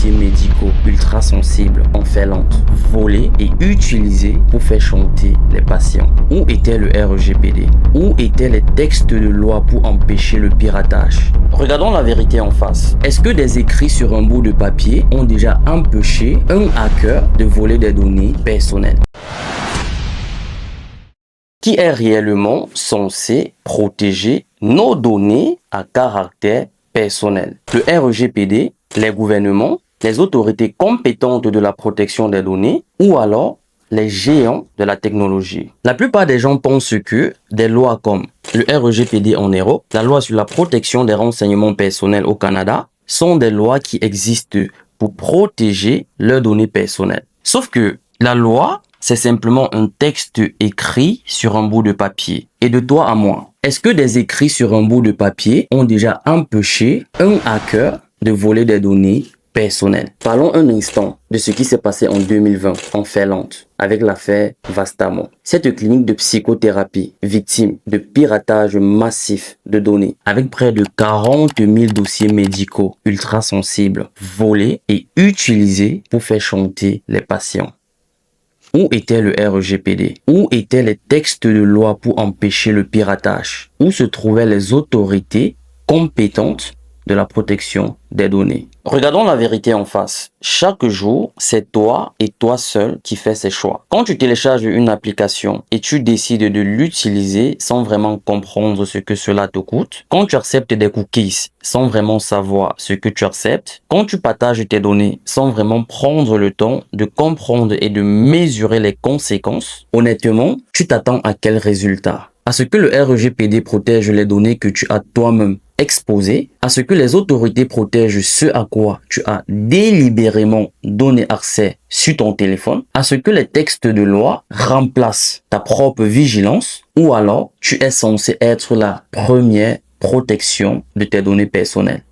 dossiers médicaux ultra sensibles en fait lente, volés et utilisés pour faire chanter les patients. Où était le RGPD? Où étaient les textes de loi pour empêcher le piratage? Regardons la vérité en face. Est-ce que des écrits sur un bout de papier ont déjà empêché un hacker de voler des données personnelles? Qui est réellement censé protéger nos données à caractère personnel? Le RGPD, les gouvernements, les autorités compétentes de la protection des données ou alors les géants de la technologie. La plupart des gens pensent que des lois comme le RGPD en Europe, la loi sur la protection des renseignements personnels au Canada, sont des lois qui existent pour protéger leurs données personnelles. Sauf que la loi, c'est simplement un texte écrit sur un bout de papier. Et de toi à moi, est-ce que des écrits sur un bout de papier ont déjà empêché un hacker de voler des données personnelles? Parlons un instant de ce qui s'est passé en 2020 en Finlande avec l'affaire Vastaamo. Cette clinique de psychothérapie victime de piratage massif de données avec près de 40 000 dossiers médicaux ultra sensibles volés et utilisés pour faire chanter les patients. Où était le RGPD? Où étaient les textes de loi pour empêcher le piratage? Où se trouvaient les autorités compétentes de la protection des données? Regardons la vérité en face. Chaque jour, c'est toi et toi seul qui fais ces choix. Quand tu télécharges une application et tu décides de l'utiliser sans vraiment comprendre ce que cela te coûte, quand tu acceptes des cookies sans vraiment savoir ce que tu acceptes, quand tu partages tes données sans vraiment prendre le temps de comprendre et de mesurer les conséquences, honnêtement, tu t'attends à quel résultat? À ce que le RGPD protège les données que tu as toi-même exposées, à ce que les autorités protègent ce à quoi tu as délibérément donné accès sur ton téléphone, à ce que les textes de loi remplacent ta propre vigilance, ou alors tu es censé être la première protection de tes données personnelles.